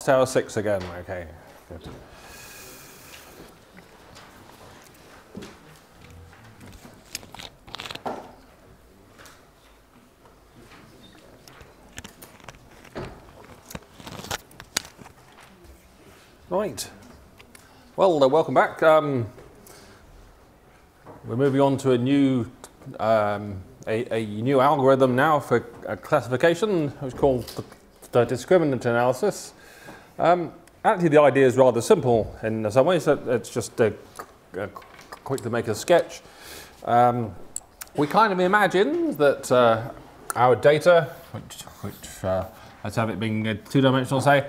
Tower 6 again, okay. Good. Right. Well, welcome back. We're moving on to a new new algorithm now for classification, which is called the discriminant analysis. Actually, the idea is rather simple in some ways. It's just quick to make a sketch. We kind of imagine that our data, which let's have it being two-dimensional, say,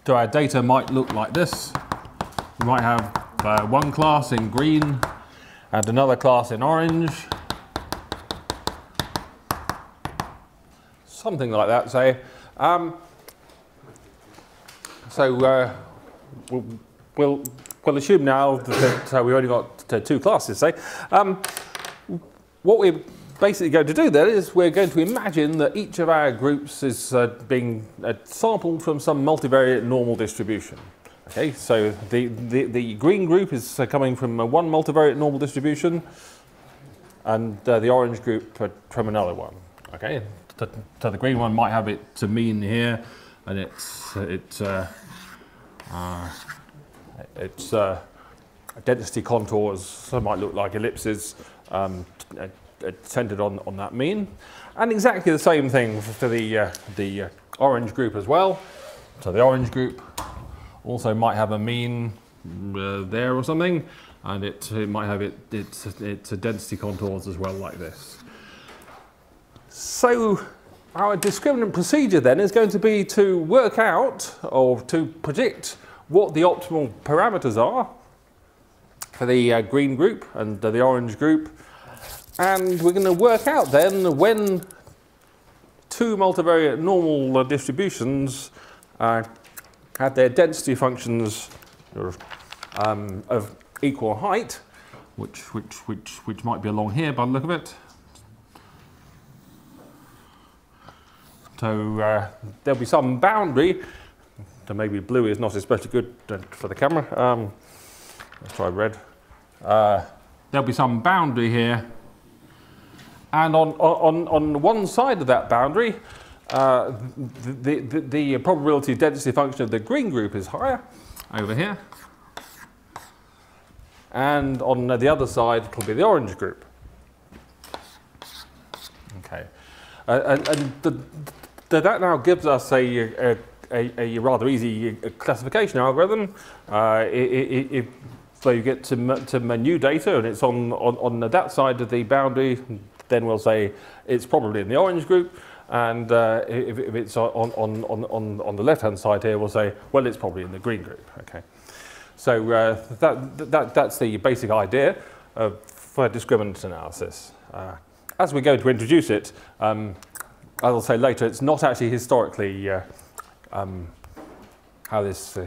so our data might look like this. We might have one class in green and another class in orange. Something like that, say. We'll assume now that we've only got two classes, say. What we're basically going to do then is we're going to imagine that each of our groups is being sampled from some multivariate normal distribution. Okay, so the green group is coming from one multivariate normal distribution, and the orange group from another one. Okay, so the green one might have its mean here, and its density contours might look like ellipses. Centered on that mean, and exactly the same thing for the orange group as well. So the orange group also might have a mean there or something, and it might have its density contours as well, like this. So our discriminant procedure then is going to be to work out or to predict what the optimal parameters are for the green group and the orange group. And we're going to work out then when two multivariate normal distributions have their density functions of equal height, which might be along here by the look of it. So there'll be some boundary. So maybe blue is not especially good for the camera. Let's try red. There'll be some boundary here. And on one side of that boundary, the probability density function of the green group is higher, over here. And on the other side will be the orange group. Okay. That now gives us a rather easy classification algorithm. So you get to new data, and it's on that side of the boundary. Then we'll say it's probably in the orange group, and if it's on the left-hand side here, we'll say, well, it's probably in the green group. Okay, so that's the basic idea for discriminant analysis. As we're going to introduce it, as I'll say later, it's not actually historically how this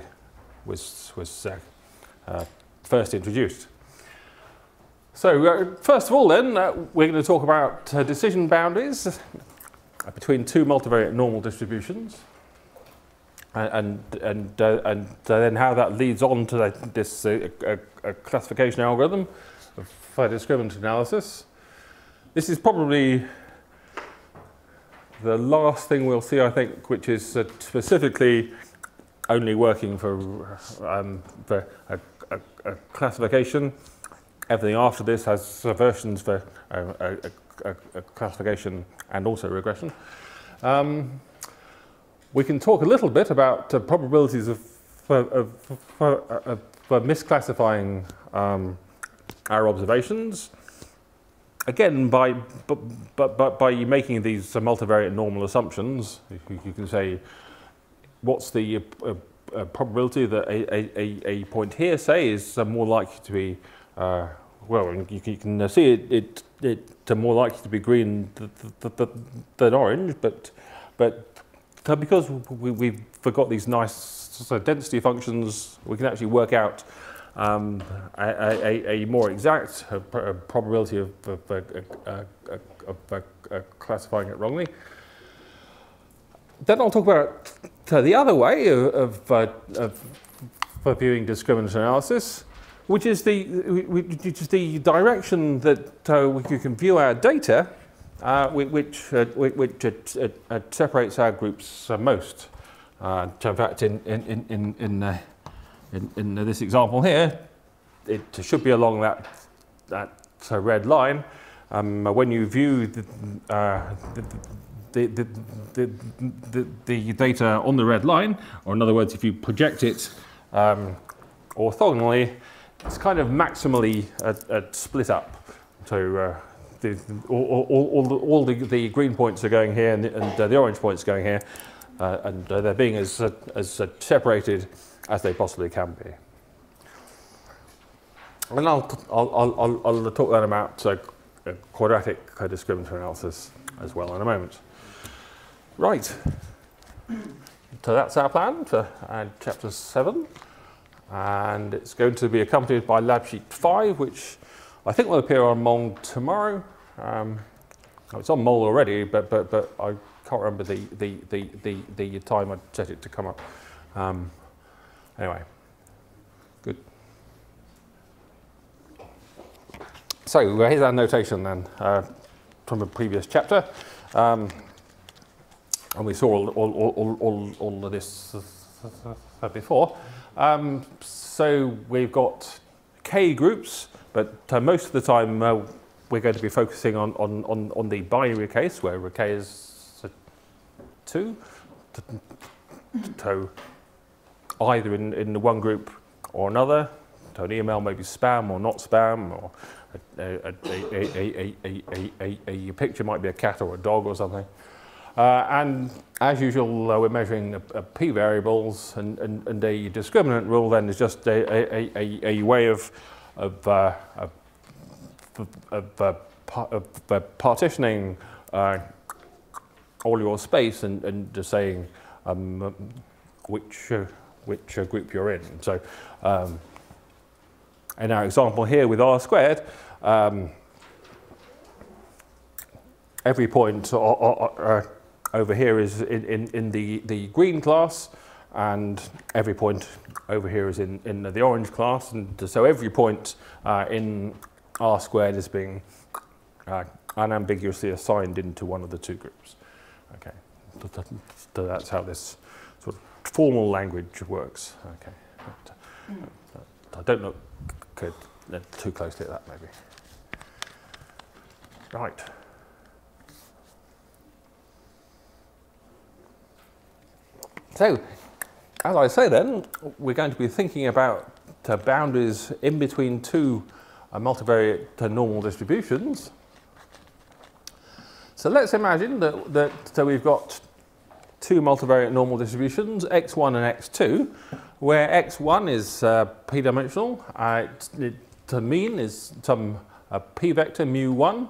was first introduced. So first of all then, we're going to talk about decision boundaries between two multivariate normal distributions, and then how that leads on to this classification algorithm for discriminant analysis. This is probably the last thing we'll see, I think, which is specifically only working for a classification. Everything after this has versions for classification and also regression. We can talk a little bit about probabilities for misclassifying our observations. Again, by making these multivariate normal assumptions, you can say, what's the probability that a point here, say, is more likely to be well, you can see it more likely to be green than orange, but because we've got these nice density functions, we can actually work out a more exact probability of classifying it wrongly. Then I'll talk about the other way of viewing discriminant analysis, which is the direction that you can view our data, which separates our groups most. In fact, in this example here, it should be along that red line. When you view the data on the red line, or in other words, if you project it orthogonally, it's kind of maximally split up. So all the green points are going here, and the orange points are going here, and they're being as separated as they possibly can be. And I'll talk then about quadratic discriminant analysis as well in a moment. Right, so that's our plan for chapter 7, and it's going to be accompanied by lab sheet 5, which I think will appear on MOL tomorrow. It's on MOL already, but I can't remember the time I set it to come up. Anyway, good. So here's our notation then from a previous chapter. And we saw all of this before. So we've got K groups, but most of the time we're going to be focusing on the binary case where K is 2. So either in one group or another. So an email may be spam or not spam, or a picture might be a cat or a dog or something. And as usual, we're measuring p variables, and a discriminant rule then is just a way of partitioning all your space and just saying which group you're in. So in our example here with R squared, every point over here is in the green class, and every point over here is in the orange class, and so every point in R squared is being unambiguously assigned into one of the two groups. Okay, so that's how this sort of formal language works. Okay, I don't look good too closely at that maybe. Right. So, as I say then, we're going to be thinking about boundaries in between two multivariate normal distributions. So let's imagine that we've got two multivariate normal distributions, x1 and x2, where x1 is p-dimensional, the mean is some p vector mu1,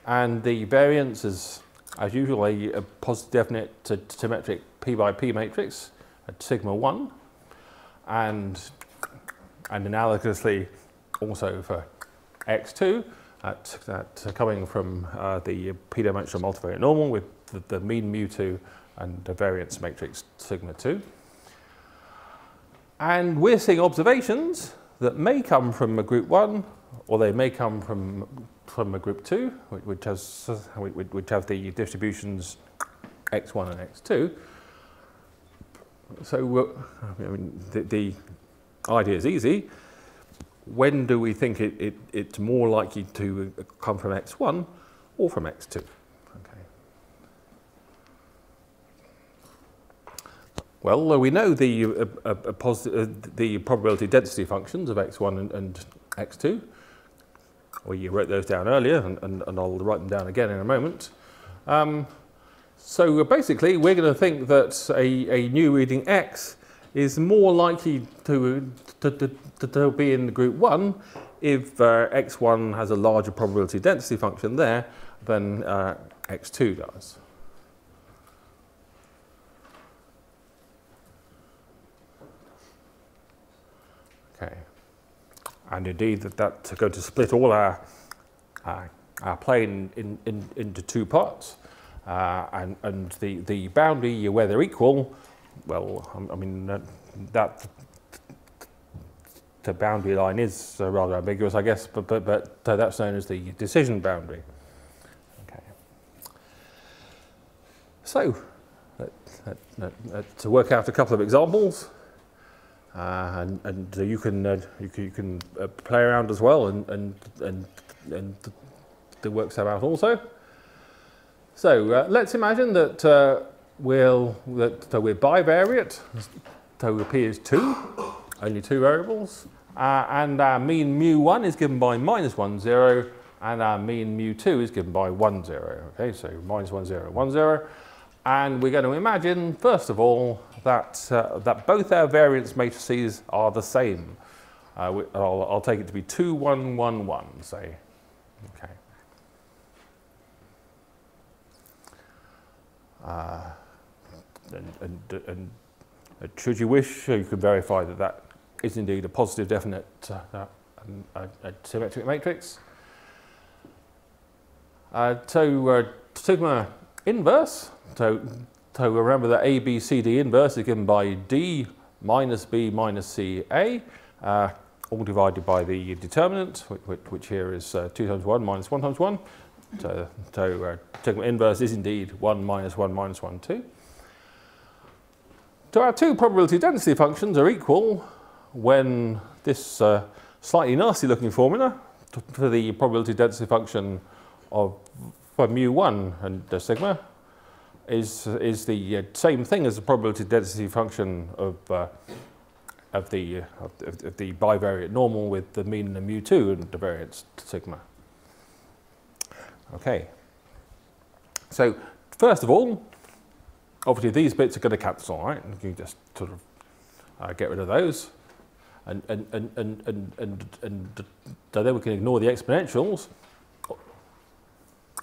and the variance is, as usual, a positive definite symmetric p by p matrix at sigma 1, and analogously also for x2, coming from the p-dimensional multivariate normal with the mean mu2 and the variance matrix sigma 2. And we're seeing observations that may come from a group 1, or they may come from a group 2, which have the distributions x1 and x2. So I mean, the idea is easy. When do we think it's more likely to come from x1 or from x2? Okay. Well, we know the probability density functions of x1 and x2. Well, you wrote those down earlier, and I'll write them down again in a moment. So basically, we're going to think that a new reading x is more likely to be in group 1 if x1 has a larger probability density function there than x2 does. Okay, and indeed that's going to split all our plane into two parts. and the boundary where they're equal, well, I mean, that the boundary line is rather ambiguous, I guess, but that's known as the decision boundary. Okay. So, to work out a couple of examples, and you can play around as well and work some out also. So let's imagine that we're bivariate. So P is 2, only 2 variables, and our mean mu1 is given by -1, 0, and our mean mu2 is given by 1, 0. Okay, so -1, 0, 1, 0. And we're going to imagine, first of all, that both our variance matrices are the same. I'll take it to be 2, 1, 1, 1, say. Okay. And should you wish, you can verify that is indeed a positive definite a symmetric matrix. So sigma inverse. So remember that A, B, C, D inverse is given by D minus B minus C A, all divided by the determinant, which here is 2 times 1 minus 1 times 1. So sigma inverse is indeed 1 minus 1 minus 1, 2. So our two probability density functions are equal when this slightly nasty looking formula for the probability density function for mu1 and sigma is the same thing as the probability density function of the bivariate normal with the mean and mu2 and the variance sigma. Okay. So first of all, obviously these bits are going to cancel, right? You can just sort of get rid of those, and then we can ignore the exponentials.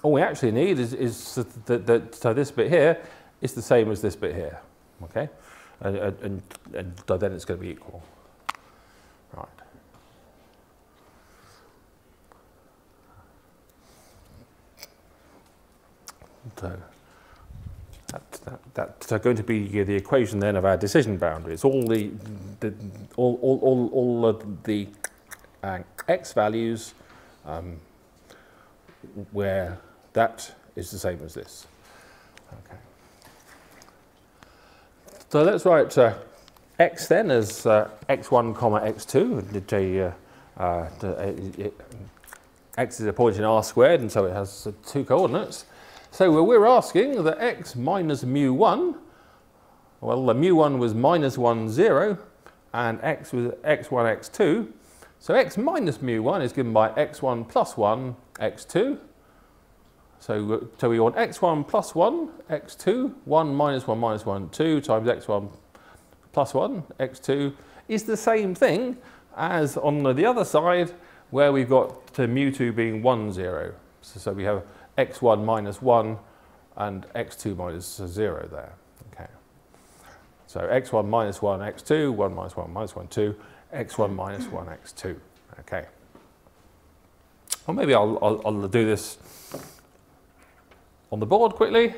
All we actually need is that so this bit here is the same as this bit here, okay? And then it's going to be equal, right? So that's going to be the equation then of our decision boundary. It's all of the x values where that is the same as this. Okay. So let's write x then as x1 comma x2. X is a point in R squared, and so it has 2 coordinates. So we're asking that x minus mu1, well, the mu1 was -1, 0, and x was x1, x2. So x minus mu1 is given by x1 plus 1, x2. So we want x1 plus 1, x2, 1 minus 1 minus 1, 2 times x1 plus 1, x2 is the same thing as on the other side where we've got mu2 being 1, 0. So we have x1 minus 1 and x2 minus 0 there. Okay. So x1 minus 1, x2, 1 minus 1 minus 1, 2, x1 minus 1, x2. Okay. Well, maybe I'll do this on the board quickly.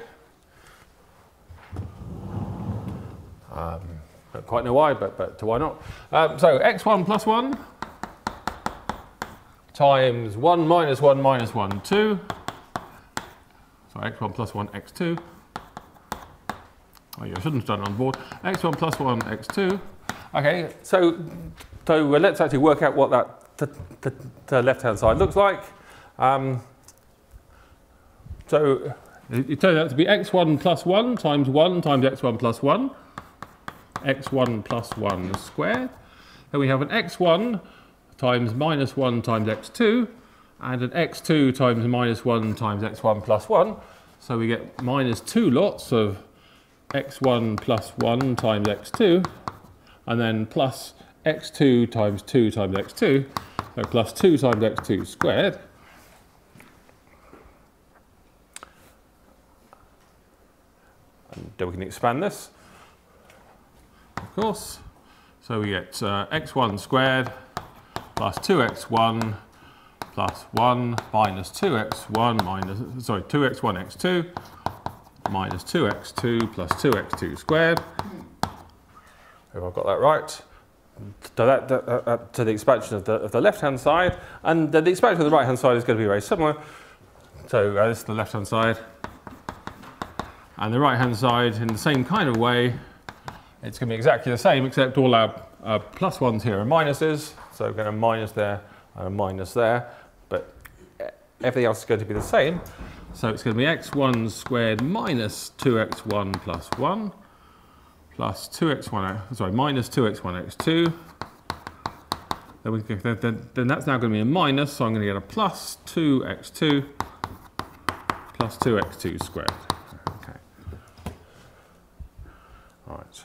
Don't quite know why, but why not? So x1 plus 1 times 1 minus 1 minus 1, 2. So x1 plus 1, x2. Oh, yeah, I shouldn't have done it on the board. x1 plus 1, x2. Okay, so let's actually work out what that the left-hand side looks like. So it turns out to be x1 plus 1 times x1 plus 1, x1 plus 1 squared. Then we have an x1 times minus 1 times x2, and an x2 times minus 1 times x1 plus 1. So we get minus 2 lots of x1 plus 1 times x2, and then plus x2 times 2 times x2, so plus 2 times x2 squared. And then we can expand this, of course. So we get x1 squared plus 2x1 plus 1 minus 2x1 minus, sorry, 2x1 x2 minus 2x2 plus 2x2 squared. If I've got that right. To the expansion of the left-hand side, and the expansion of the right-hand side is going to be very similar. So this is the left-hand side, and the right-hand side in the same kind of way. It's going to be exactly the same, except all our plus ones here are minuses. So we're going to minus there and a minus there, but everything else is going to be the same. So it's going to be x1 squared minus 2x1 plus 1. Plus 2x1, sorry, minus 2x1 x2. Then that's now going to be a minus, so I'm going to get a plus 2x2 plus 2x2 squared. Okay. All right.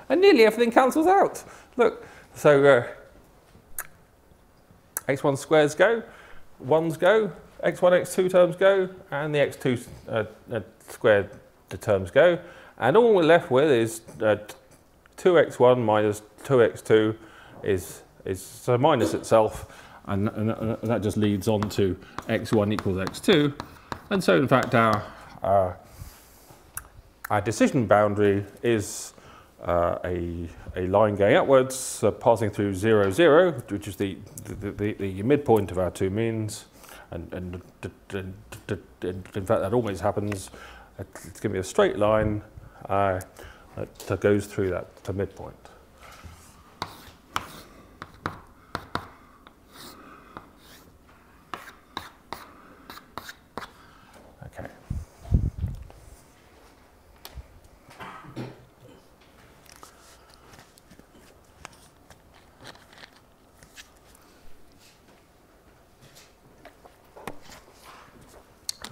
And nearly everything cancels out. Look, so x1 squares go, 1s go, x1, x2 terms go, and the x2 squared terms go, and all we're left with is 2x1 minus 2x2 is so minus itself, and that just leads on to x1 equals x2, and so in fact our decision boundary is a line going upwards, passing through 0, 0, which is the midpoint of our two means. And in fact, that always happens. It's going to be a straight line that goes through that midpoint. Okay.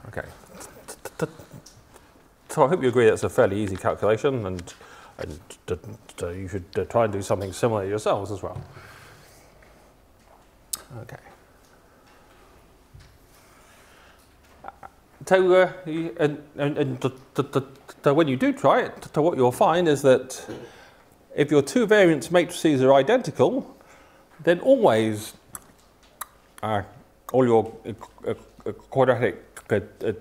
Okay. So I hope you agree that's a fairly easy calculation, and you should try and do something similar yourselves as well. Okay. So, when you do try it, what you'll find is that if your two variance matrices are identical, then always all your quadratic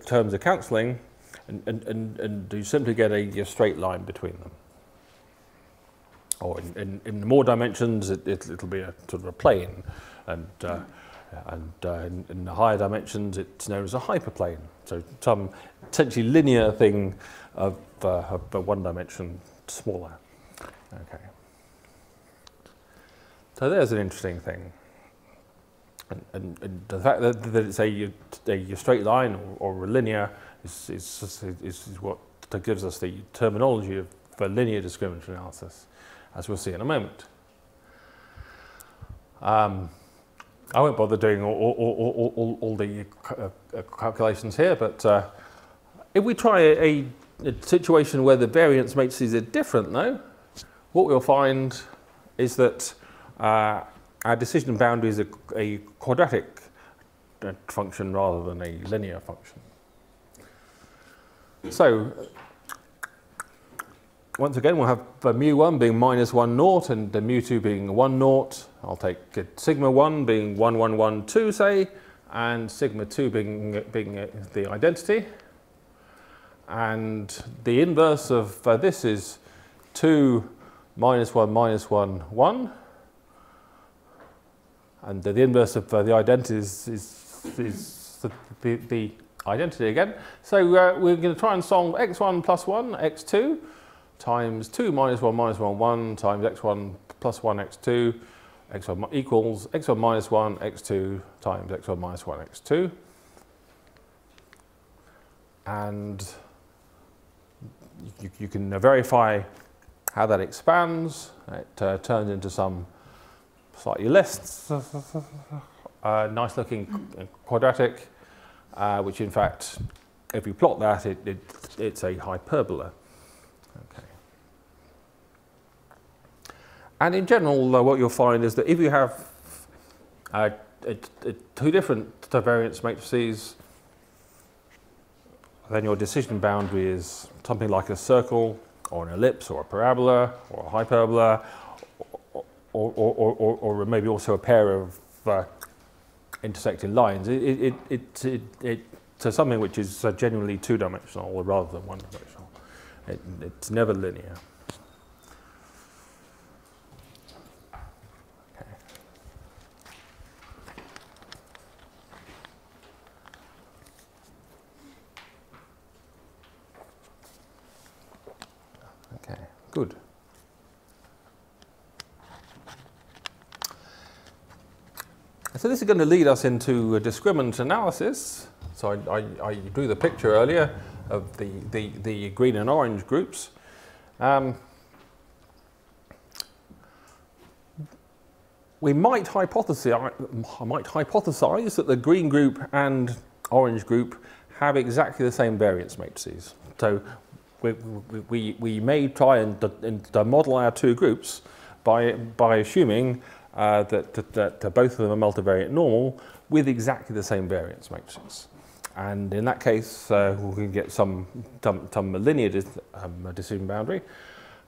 terms are cancelling, and you simply get a straight line between them. Or in more dimensions, it'll be a sort of a plane, and in the higher dimensions, it's known as a hyperplane. So some essentially linear thing of one dimension smaller. Okay. So there's an interesting thing. And the fact that it's a straight line or a linear is what gives us the terminology for linear discriminant analysis, as we'll see in a moment. I won't bother doing all the calculations here, but if we try a situation where the variance matrices are different, though, what we'll find is that our decision boundary is a quadratic function rather than a linear function. So, once again, we'll have mu1 being minus 1, 0, and the mu2 being 1, 0. I'll take sigma 1 being 1, 1, 1, 2, say, and sigma 2 being the identity. And the inverse of this is 2, minus 1, minus 1, 1. And the inverse of the identity is the identity again. So we're going to try and solve x1 plus 1, x2, times 2 minus 1 minus 1, 1 times x1 plus 1, x2, x1 equals x1 minus 1, x2 times x1 minus 1, x2. And you can verify how that expands. It turns into some slightly less nice looking quadratic, which in fact, if you plot that, it's a hyperbola. Okay. And in general, what you'll find is that if you have two different variance matrices, then your decision boundary is something like a circle, or an ellipse, or a parabola, or a hyperbola, or maybe also a pair of intersecting lines. It's something which is genuinely two-dimensional rather than one-dimensional. It's never linear. Okay, good. So this is going to lead us into a discriminant analysis. So I drew the picture earlier of the green and orange groups. We might hypothesize that the green group and orange group have exactly the same variance matrices. So we may try and model our two groups by assuming that both of them are multivariate normal with exactly the same variance matrices. And in that case, we can get some linear decision boundary.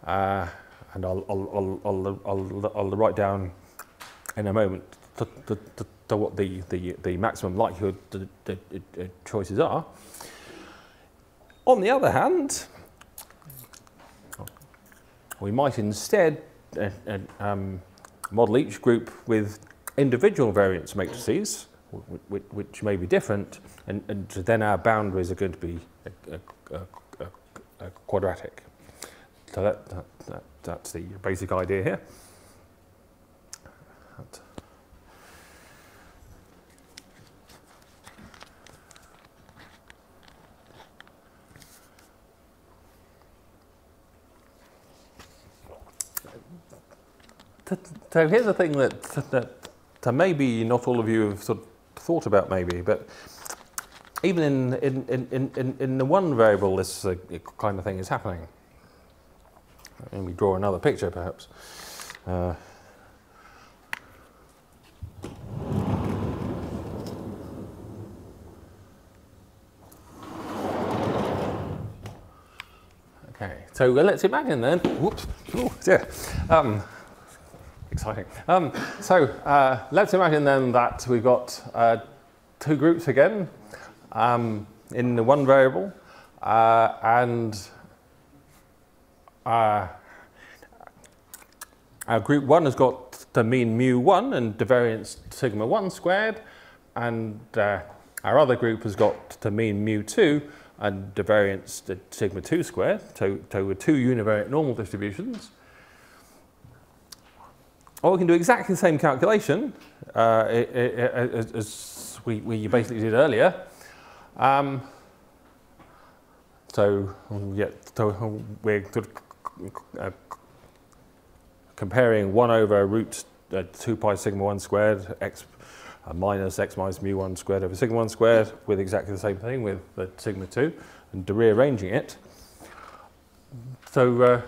And I'll write down in a moment what the maximum likelihood choices are. On the other hand, we might instead model each group with individual variance matrices, which may be different, and then our boundaries are going to be quadratic. So that's the basic idea here. So here's the thing that maybe not all of you have sort of thought about, maybe, but even in the one variable, this kind of thing is happening. Let me draw another picture, perhaps. Okay, so let's imagine then. Whoops! Oh, dear. Exciting. Let's imagine then that we've got two groups again in the one variable, and our group 1 has got the mean mu1 and the variance sigma 1 squared, and our other group has got the mean mu2 and the variance sigma 2 squared, so with two univariate normal distributions. Or we can do exactly the same calculation as we basically did earlier. So we're sort of comparing 1 over root 2 pi sigma 1 squared x minus x minus mu 1 squared over sigma 1 squared with exactly the same thing with the sigma 2 and rearranging it. So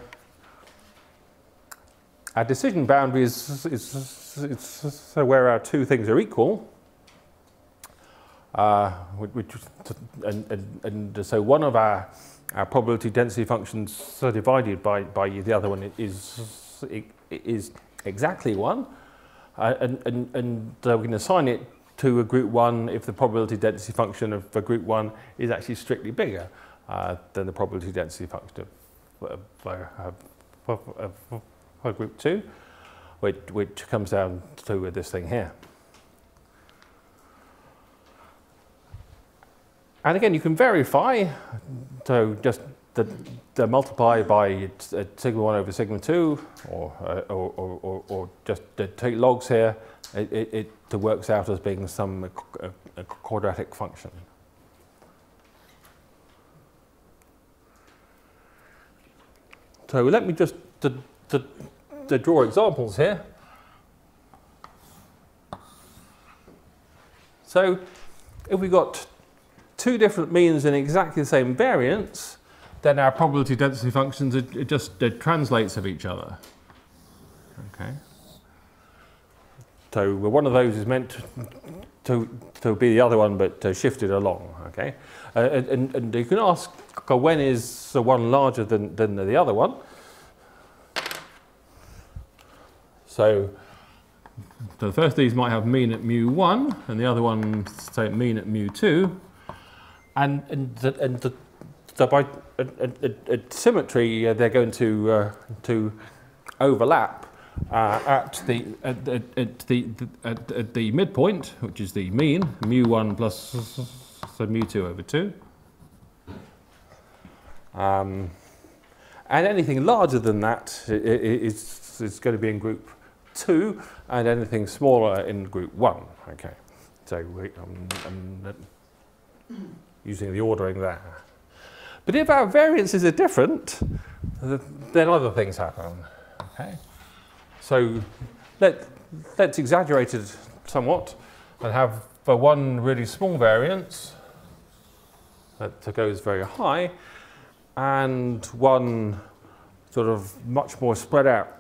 our decision boundary is where our two things are equal, and so one of our probability density functions divided by the other one is exactly 1, and we can assign it to a group 1 if the probability density function of a group 1 is actually strictly bigger than the probability density function of group 2, which comes down to this thing here. And again, you can verify, so just the multiply by sigma 1 over sigma 2, or just take logs here, it works out as being some a quadratic function. So let me just draw examples here. So if we've got two different means in exactly the same variance, then our probability density functions are just translates of each other. Okay. So one of those is meant to be the other one, but shifted along. Okay. And you can ask, when is the one larger than the other one? So So the first of these might have mean at mu1, and the other one, say, mean at mu2. So by symmetry, they're going to overlap at the midpoint, which is the mean, mu1 plus so mu2 over 2. And anything larger than that is going to be in group 2, and anything smaller in group 1. Okay, so using the ordering there. But if our variances are different, then other things happen. Okay, so let's exaggerate it somewhat and have one really small variance that goes very high, and one sort of much more spread out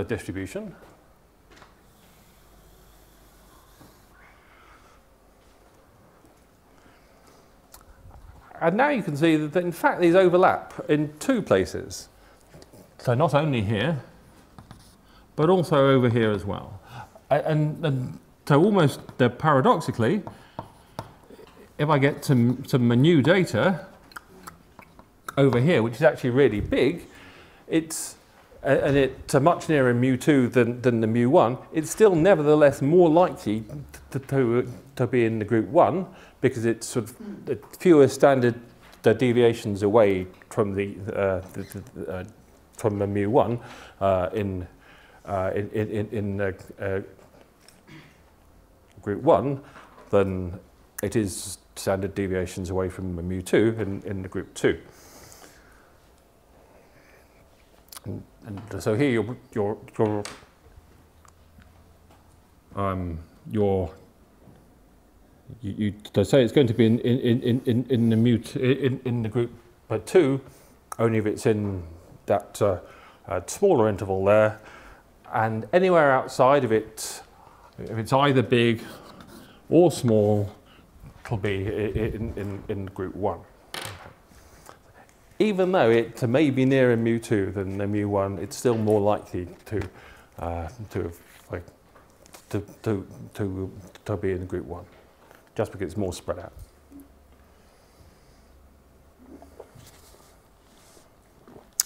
distribution. And now you can see that in fact these overlap in 2 places. So not only here, but also over here as well. And so almost paradoxically, if I get some new data over here, which is actually really big, it's much nearer mu2 than the mu1, it's still nevertheless more likely to be in the group 1, because it's sort of fewer standard deviations away from the mu1 in group 1 than it is standard deviations away from mu2 in the group 2. And so here you say it's going to be in the group 2, only if it's in that smaller interval there, and anywhere outside of it, if it's either big or small, it'll be in group 1. Even though it may be nearer mu2 than the mu1, it's still more likely to be in group 1, just because it's more spread out.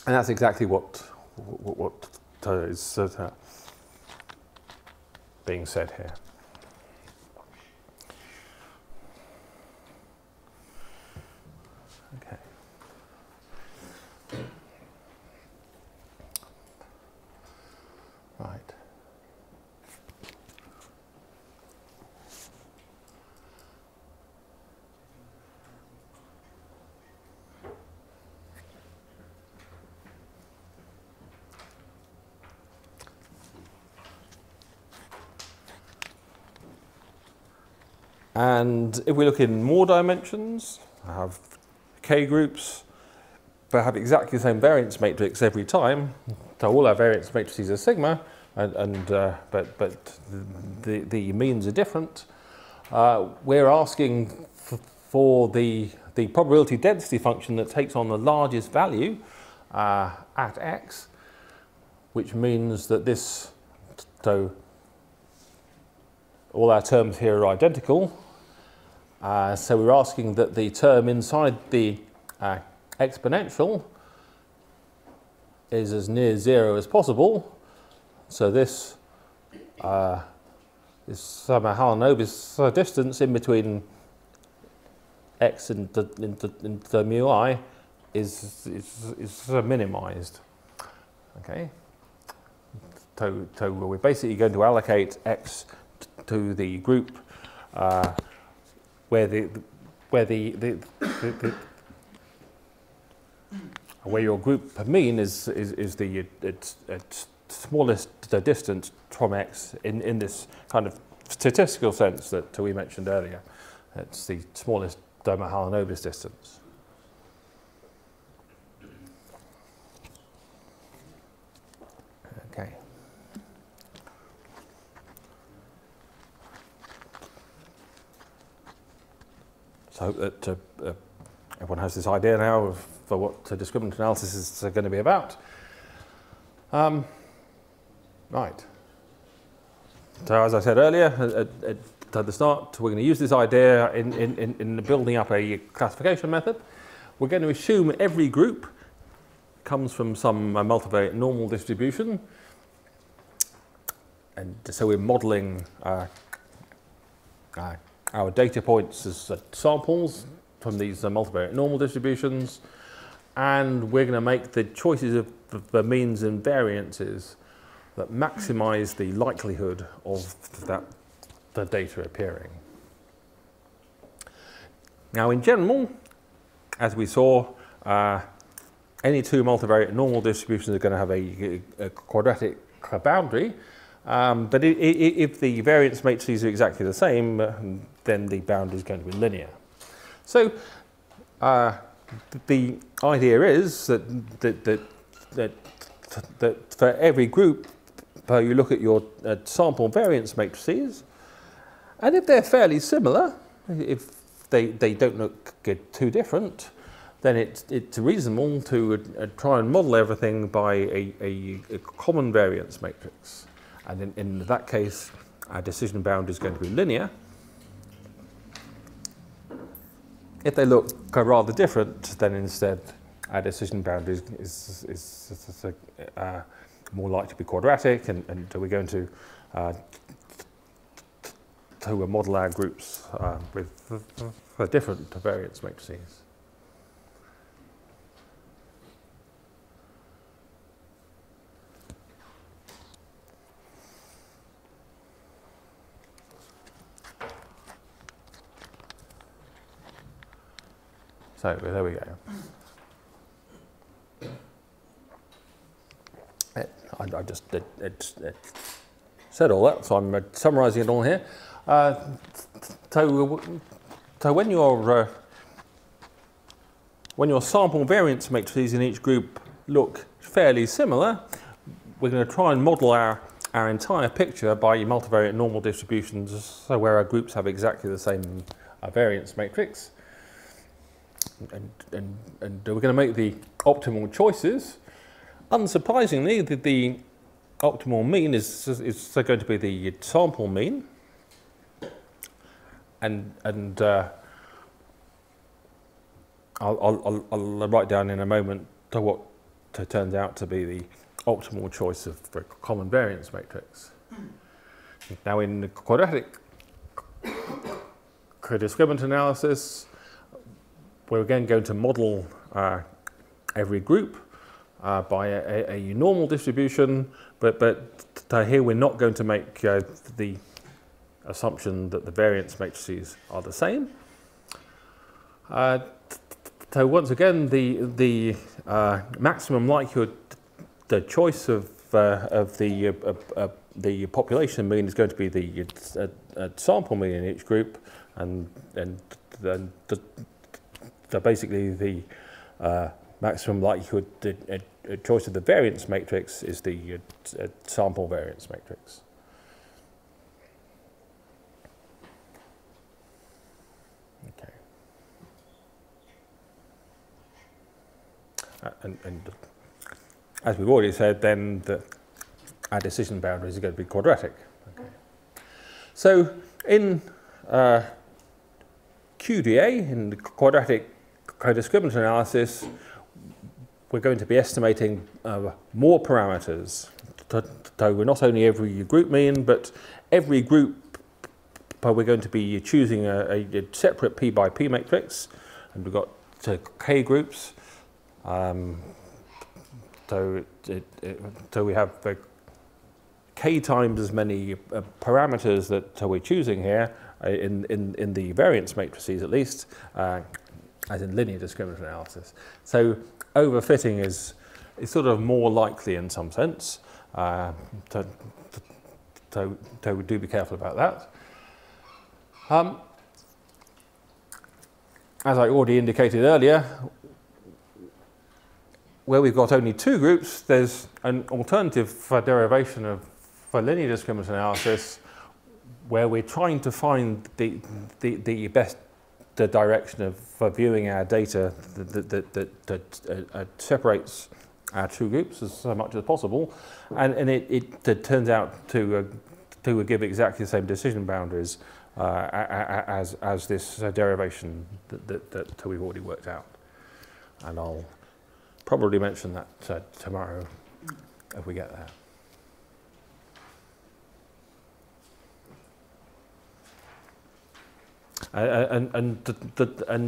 And that's exactly what is being said here. Okay. Right. And if we look in more dimensions, I have K groups, but have exactly the same variance matrix every time. So all our variance matrices are sigma, but the means are different. We're asking for the probability density function that takes on the largest value at x, which means that this, so all our terms here are identical. So we're asking that the term inside the exponential is as near 0 as possible. So this Mahalanobis distance in between x and the mu I is minimized. Okay. So we're basically going to allocate x to the group where your group mean is the smallest distance from x in this kind of statistical sense that we mentioned earlier. It's the smallest Mahalanobis distance. Okay. So I hope that everyone has this idea now of what discriminant analysis is going to be about. Right. So as I said earlier at the start, we're going to use this idea in building up a classification method. We're going to assume every group comes from some multivariate normal distribution. And so we're modeling our data points as samples from these multivariate normal distributions. And we're going to make the choices of the means and variances that maximize the likelihood of the data appearing. Now, in general, as we saw, any two multivariate normal distributions are going to have a quadratic boundary. But if the variance matrices are exactly the same, then the boundary is going to be linear. So the idea is that for every group, you look at your sample variance matrices, and if they're fairly similar, if they don't look too different, then it's reasonable to try and model everything by a common variance matrix. And in that case, our decision boundary is going to be linear. If they look rather different, then instead our decision boundary is more likely to be quadratic, and we're going to model our groups with different variance matrices. So there we go. I just said all that, so I'm summarising it all here. So when your sample variance matrices in each group look fairly similar, we're going to try and model our entire picture by multivariate normal distributions, so where our groups have exactly the same variance matrix. And we're going to make the optimal choices. Unsurprisingly, the optimal mean is going to be the sample mean, and I'll write down in a moment what turns out to be the optimal choice of the common variance matrix. Now, in the quadratic codiscriminant analysis, we're again going to model every group by a normal distribution, but here we're not going to make the assumption that the variance matrices are the same. So once again, the maximum likelihood, the choice of the population mean is going to be the sample mean in each group, and then basically the maximum likelihood choice of the variance matrix is the sample variance matrix. Okay. And as we've already said, then our decision boundaries are going to be quadratic. Okay. So in QDA, in the quadratic codiscriminant analysis, we're going to be estimating more parameters. So we're not only every group mean, but every group, we're going to be choosing a separate P by P matrix, and we've got K groups. So we have K times as many parameters that we're choosing here in the variance matrices, at least, as in linear discriminant analysis. So overfitting is sort of more likely in some sense. So we do be careful about that. As I already indicated earlier, where we've got only two groups, there's an alternative derivation of linear discriminant analysis where we're trying to find the best direction for viewing our data that separates our two groups as much as possible, and it turns out to to give exactly the same decision boundaries as this derivation that we've already worked out. And I'll probably mention that tomorrow if we get there. And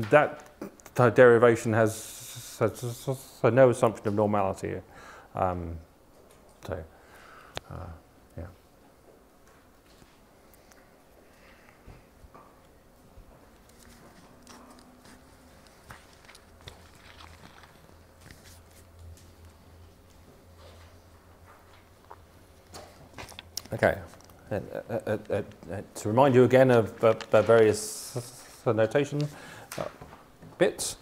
that derivation has no assumption of normality. Yeah. Okay. To remind you again of the various notation bits.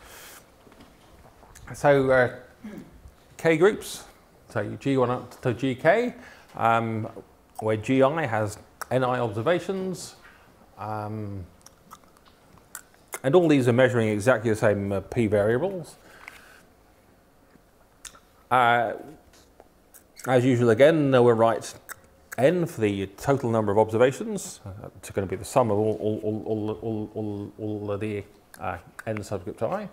So K groups, so G1 up to GK, where GI has NI observations, and all these are measuring exactly the same P variables. As usual again, we'll write N for the total number of observations. It's going to be the sum of all of the N subscript I.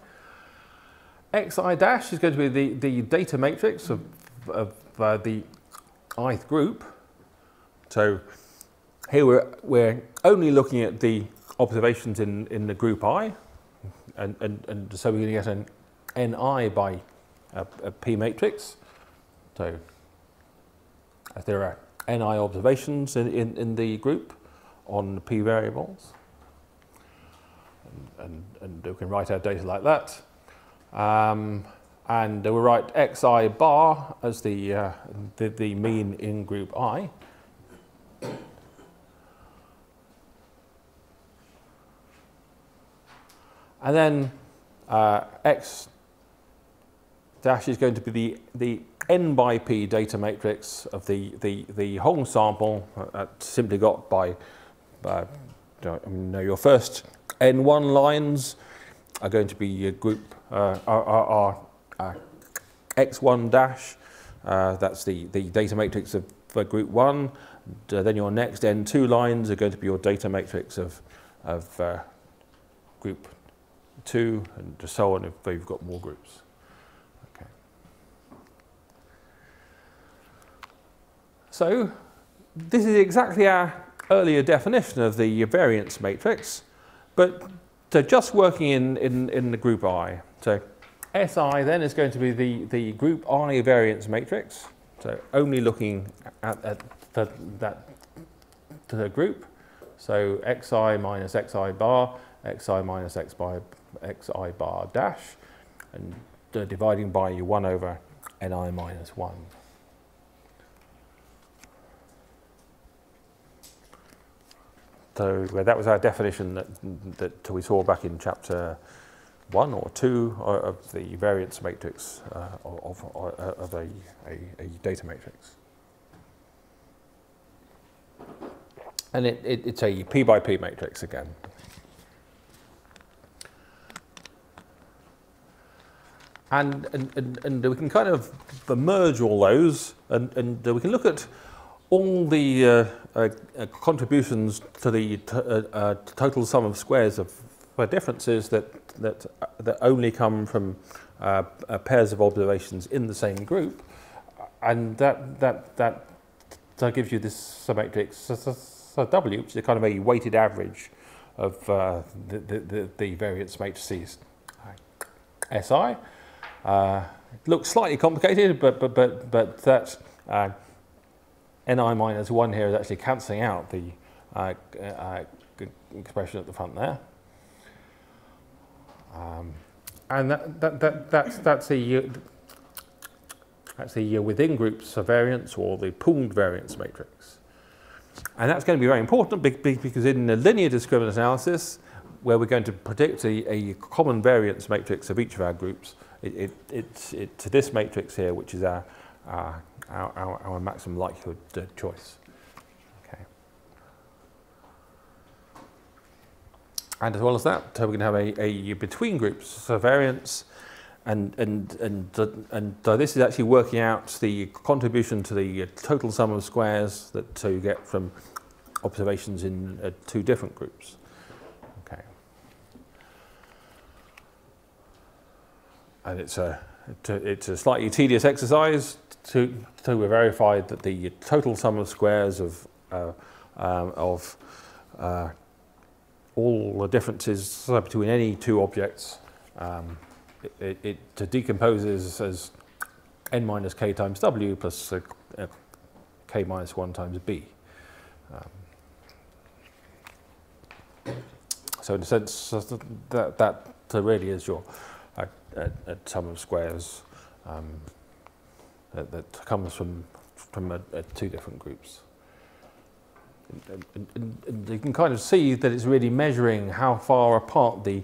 Xi dash is going to be the data matrix of the ith group. So here we're only looking at the observations in the group I, and so we're going to get an Ni by a P matrix. So as there are Ni observations in the group on P variables, and we can write our data like that. And we'll write Xi bar as the mean in group I. And then X dash is going to be the N by P data matrix of the whole sample, simply got by your first N1 lines are going to be group are X1 dash, that's the data matrix of group 1. Then your next N2 lines are going to be your data matrix of group 2, and so on if you've got more groups. Okay. So this is exactly our earlier definition of the variance matrix, but just working in the group I. So SI then is going to be the group I variance matrix, so only looking at the group. So Xi minus Xi bar, Xi minus Xi bar dash, and dividing by 1 over Ni minus 1. So that was our definition that we saw back in chapter 1 or 2 of the variance matrix of a data matrix. And it's a P by P matrix again. And we can kind of merge all those, and we can look at all the contributions to the total sum of squares of differences that only come from pairs of observations in the same group, and that gives you this matrix W, which is kind of a weighted average of the variance matrices SI. It looks slightly complicated, but that Ni minus 1 here is actually cancelling out the expression at the front there. And that's the within groups variance, or the pooled variance matrix. And that's going to be very important because in the linear discriminant analysis, where we're going to predict a common variance matrix of each of our groups, it's to this matrix here, which is our maximum likelihood choice. Okay. And as well as that, we're going to have a between groups variance, and this is actually working out the contribution to the total sum of squares that you get from observations in two different groups. Okay. And it's a slightly tedious exercise to verify that the total sum of squares of all the differences between any two objects, it decomposes as n minus k times w plus k minus 1 times b. So in a sense, that really is your sum of squares that comes from two different groups. And you can kind of see that it's really measuring how far apart the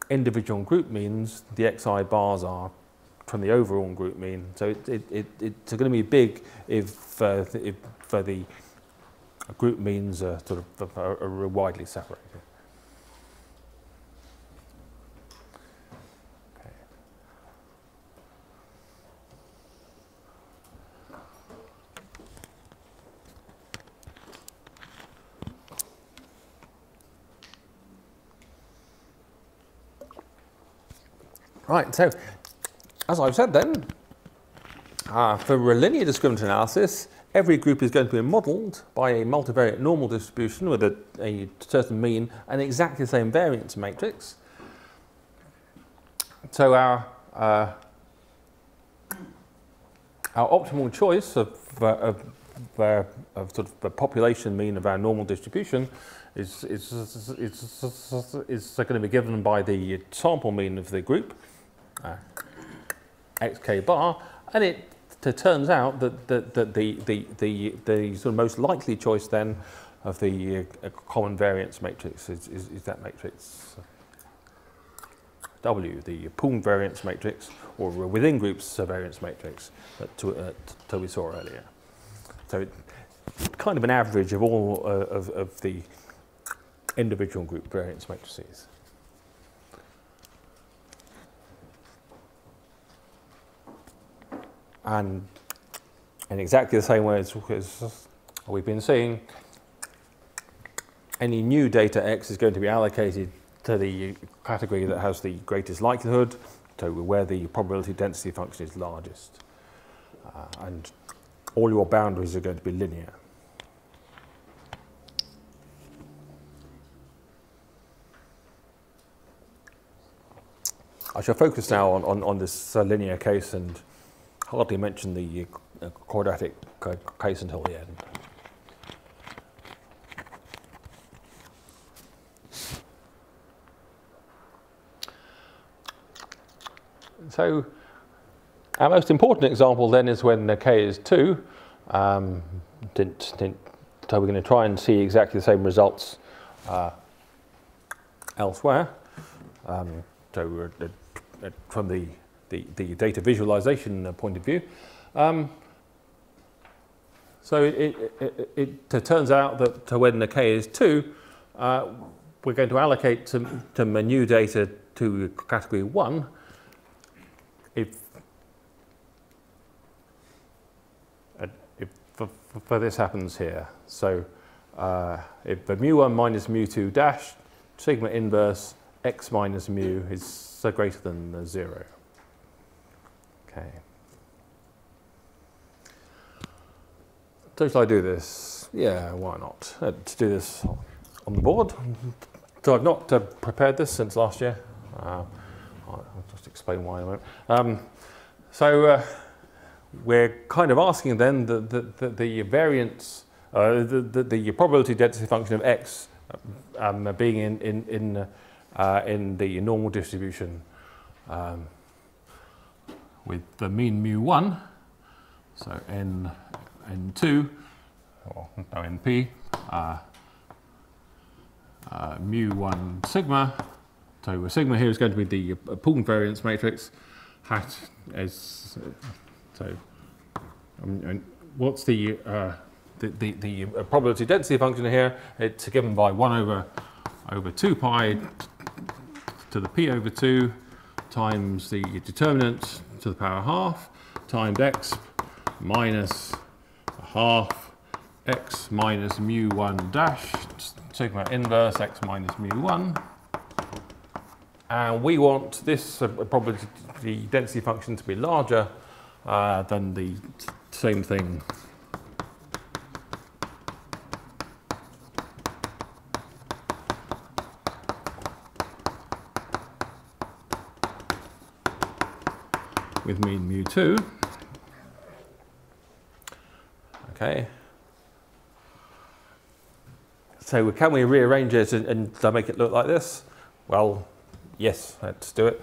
individual group means the xi bars are from the overall group mean. So it's going to be big if the group means are sort of are widely separated. Okay. Right, so as I've said then, for a linear discriminant analysis, every group is going to be modelled by a multivariate normal distribution with a certain mean and exactly the same variance matrix. So our optimal choice of sort of the population mean of our normal distribution is going to be given by the sample mean of the group, xk bar, and it turns out that the sort of most likely choice then of the common variance matrix is that matrix W, the pooled variance matrix, or within groups variance matrix that we saw earlier. So it's kind of an average of all of the individual group variance matrices. And in exactly the same way as we've been seeing, any new data X is going to be allocated to the category that has the greatest likelihood, so where the probability density function is largest. And all your boundaries are going to be linear. I shall focus now on this linear case and hardly mention the quadratic case until the end. So our most important example then is when k is 2. So we're going to try and see exactly the same results elsewhere. So from the data visualization point of view. So it turns out that when the k is 2, we're going to allocate some new data to category 1 if this happens here. So if the mu1 minus mu2 dash sigma inverse x minus mu is greater than 0. Okay. So shall I do this? Yeah, why not? Let's do this on the board. So I've not prepared this since last year. I'll just explain why in a moment. So we're kind of asking then the variance, the probability density function of x being in the normal distribution with the mean mu1, so n2, or no, np, mu1 sigma. So sigma here is going to be the pooled variance matrix. Hat is so. What's the probability density function here? It's given by 1 over 2 pi to the p over 2 times the determinant to the power half times x minus a half x minus mu1 dash sigma inverse x minus mu1. And we want this probability density function to be larger than the same thing with mean mu2. Okay. So can we rearrange it and make it look like this? Well, yes, let's do it.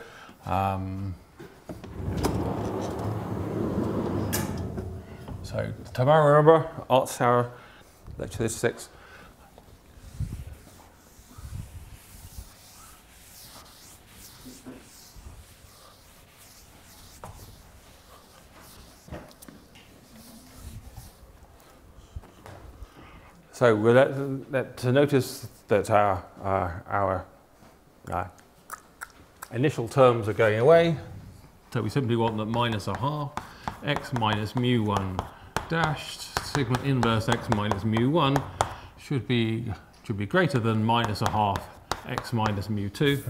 So tomorrow, remember, Arts Hour, lecture 6. So we'll to notice that our initial terms are going away. So we simply want that minus a half x minus mu1 dash sigma inverse x minus mu1 should be greater than minus a half x minus mu2.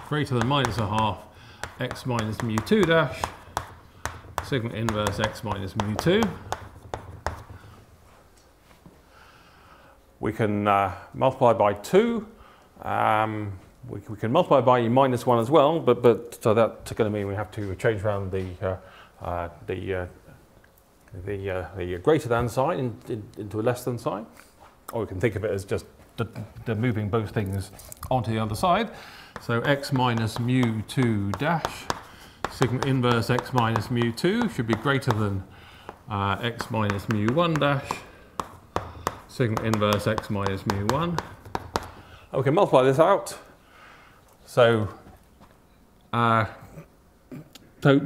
Greater than minus a half x minus mu2 dash sigma inverse x minus mu2. We can multiply by 2. We can multiply by minus 1 as well, but so that's going to mean we have to change around the greater than sign into a less than sign, or we can think of it as just moving both things onto the other side. So x minus mu2 dash sigma inverse x minus mu2 should be greater than x minus mu1 dash sigma inverse x minus mu1. We can multiply this out. So, so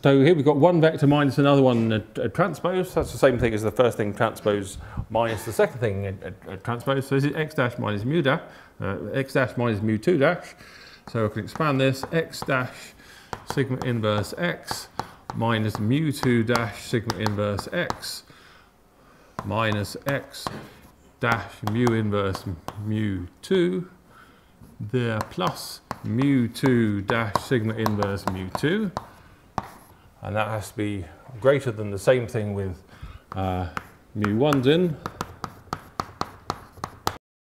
here we've got one vector minus another one a transpose. That's the same thing as the first thing transpose minus the second thing a transpose. So this is x dash minus mu dash, x dash minus mu2 dash. So I can expand this, x dash sigma inverse x minus mu2 dash sigma inverse x minus x dash mu inverse mu2 there plus mu2 dash sigma inverse mu2, and that has to be greater than the same thing with mu1's in.